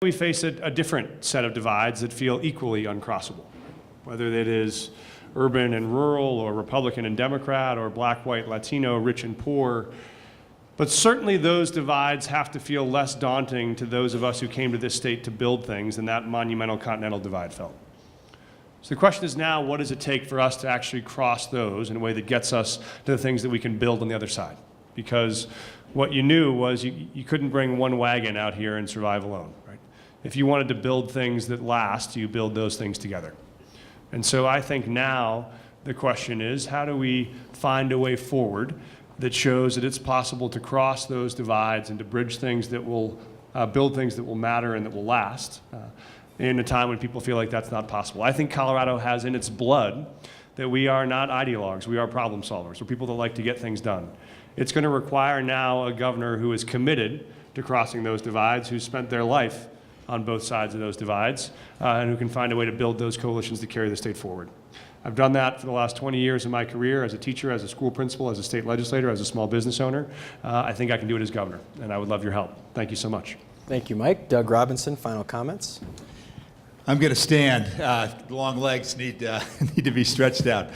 We face a different set of divides that feel equally uncrossable, whether it is urban and rural, or Republican and Democrat, or black, white, Latino, rich and poor. But certainly those divides have to feel less daunting to those of us who came to this state to build things than that monumental continental divide felt. So the question is now, what does it take for us to actually cross those in a way that gets us to the things that we can build on the other side? Because what you knew was you couldn't bring one wagon out here and survive alone, right? If you wanted to build things that last, you build those things together. And so I think now the question is, how do we find a way forward that shows that it's possible to cross those divides and to bridge things that will build things that will matter and that will last in a time when people feel like that's not possible. I think Colorado has in its blood that we are not ideologues, we are problem solvers. We're people that like to get things done. It's going to require now a governor who is committed to crossing those divides, who's spent their life on both sides of those divides, and who can find a way to build those coalitions to carry the state forward. I've done that for the last 20 years of my career as a teacher, as a school principal, as a state legislator, as a small business owner. I think I can do it as governor, and I would love your help. Thank you so much. Thank you, Mike. Doug Robinson, final comments. I'm going to stand. Long legs need to be stretched out.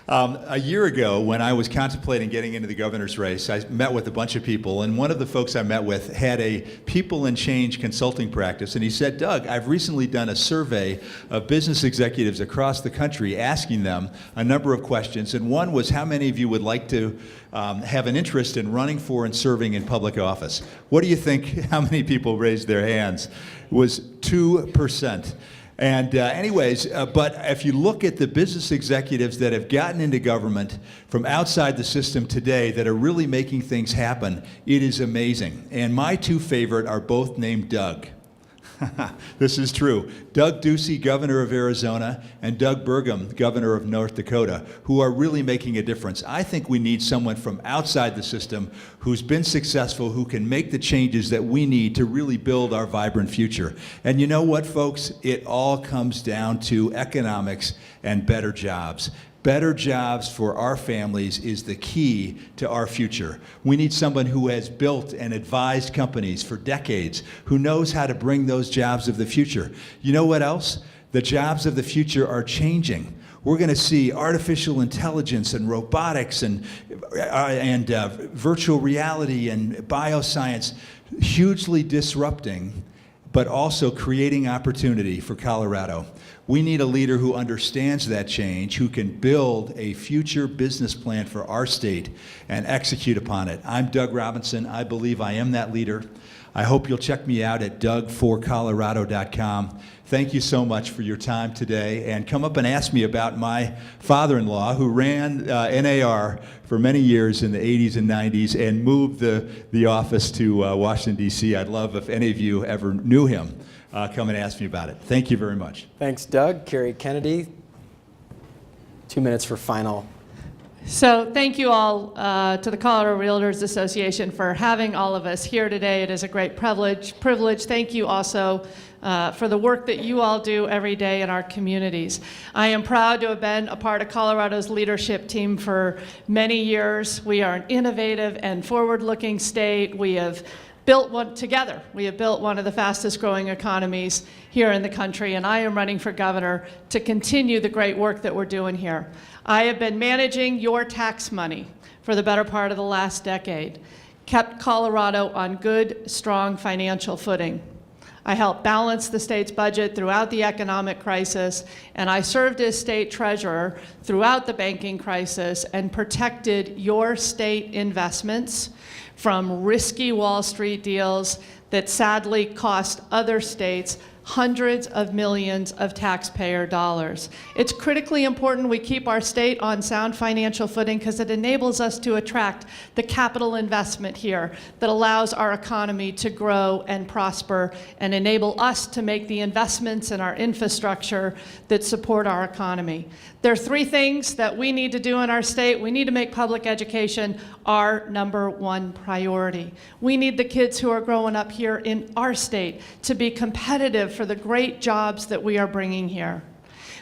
A year ago, when I was contemplating getting into the governor's race, I met with a bunch of people, and one of the folks I met with had a people and change consulting practice, and he said, Doug, I've recently done a survey of business executives across the country asking them a number of questions, and one was how many of you would like to have an interest in running for and serving in public office? What do you think, how many people raised their hands? It was 2%. And but if you look at the business executives that have gotten into government from outside the system today that are really making things happen, it is amazing. And my two favorite are both named Doug. This is true. Doug Ducey, governor of Arizona, and Doug Burgum, governor of North Dakota, who are really making a difference. I think we need someone from outside the system who's been successful, who can make the changes that we need to really build our vibrant future. And you know what, folks? It all comes down to economics and better jobs. Better jobs for our families is the key to our future. We need someone who has built and advised companies for decades, who knows how to bring those jobs of the future. You know what else? The jobs of the future are changing. We're going to see artificial intelligence and robotics and virtual reality and bioscience hugely disrupting, but also creating opportunity for Colorado. We need a leader who understands that change, who can build a future business plan for our state and execute upon it. I'm Doug Robinson. I believe I am that leader. I hope you'll check me out at dougforcolorado.com. Thank you so much for your time today, and come up and ask me about my father-in-law who ran NAR for many years in the 80s and 90s and moved the office to Washington, D.C. I'd love if any of you ever knew him. Come and ask me about it. Thank you very much. Thanks, Doug. Carrie Kennedy, 2 minutes for final. So thank you all to the Colorado Realtors Association for having all of us here today. It is a great privilege. Thank you also for the work that you all do every day in our communities. I am proud to have been a part of Colorado's leadership team for many years. We are an innovative and forward-looking state. We have built one together. We have built one of the fastest growing economies here in the country, and I am running for governor to continue the great work that we're doing here. I have been managing your tax money for the better part of the last decade, kept Colorado on good, strong financial footing. I helped balance the state's budget throughout the economic crisis, and I served as state treasurer throughout the banking crisis and protected your state investments from risky Wall Street deals that sadly cost other states hundreds of millions of taxpayer dollars. It's critically important we keep our state on sound financial footing because it enables us to attract the capital investment here that allows our economy to grow and prosper and enable us to make the investments in our infrastructure that support our economy. There are three things that we need to do in our state. We need to make public education our #1 priority. We need the kids who are growing up here in our state to be competitive for the great jobs that we are bringing here.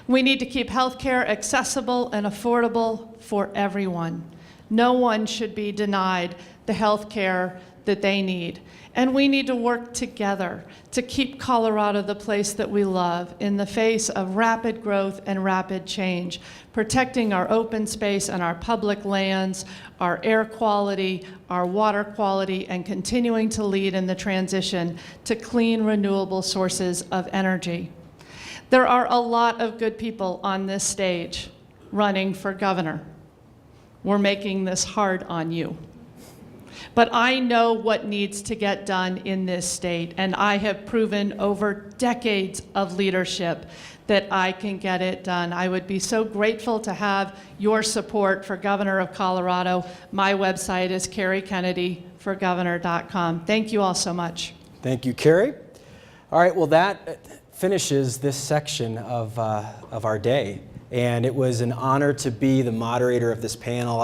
We need to keep healthcare accessible and affordable for everyone. No one should be denied the healthcare that they need. And we need to work together to keep Colorado the place that we love in the face of rapid growth and rapid change, protecting our open space and our public lands, our air quality, our water quality, and continuing to lead in the transition to clean, renewable sources of energy. There are a lot of good people on this stage running for governor. We're making this hard on you. But I know what needs to get done in this state, and I have proven over decades of leadership that I can get it done. I would be so grateful to have your support for Governor of Colorado. My website is carriekennedyforgovernor.com. Thank you all so much. Thank you, Carrie. All right, well, that finishes this section of our day, and it was an honor to be the moderator of this panel.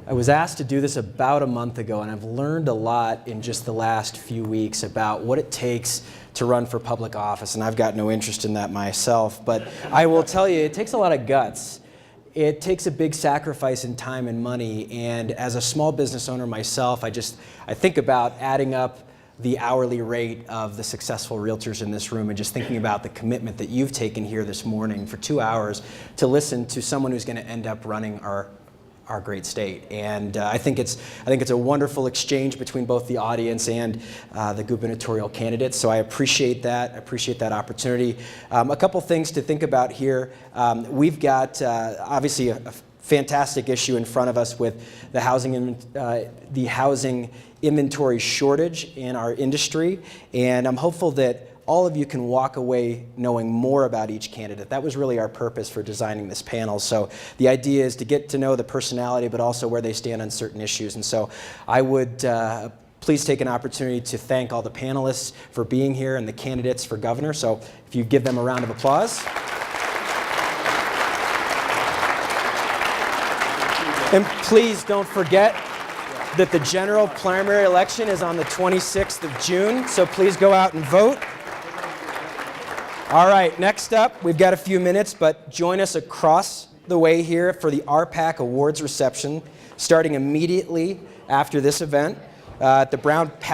I was asked to do this about a month ago, and I've learned a lot in just the last few weeks about what it takes to run for public office, and I've got no interest in that myself. But I will tell you, it takes a lot of guts. It takes a big sacrifice in time and money, and as a small business owner myself, I think about adding up the hourly rate of the successful realtors in this room and just thinking about the commitment that you've taken here this morning for 2 hours to listen to someone who's going to end up running our great state. And I think it's a wonderful exchange between both the audience and the gubernatorial candidates. So I appreciate that. I appreciate that opportunity. A couple things to think about here. We've got obviously a fantastic issue in front of us with the housing inventory shortage in our industry, and I'm hopeful that all of you can walk away knowing more about each candidate. That was really our purpose for designing this panel. So the idea is to get to know the personality, but also where they stand on certain issues. And so I would please take an opportunity to thank all the panelists for being here and the candidates for governor. So if you give them a round of applause. And please don't forget that the general primary election is on the 26th of June, so please go out and vote. All right, next up, we've got a few minutes, but join us across the way here for the RPAC Awards reception, starting immediately after this event at the Brown Palace.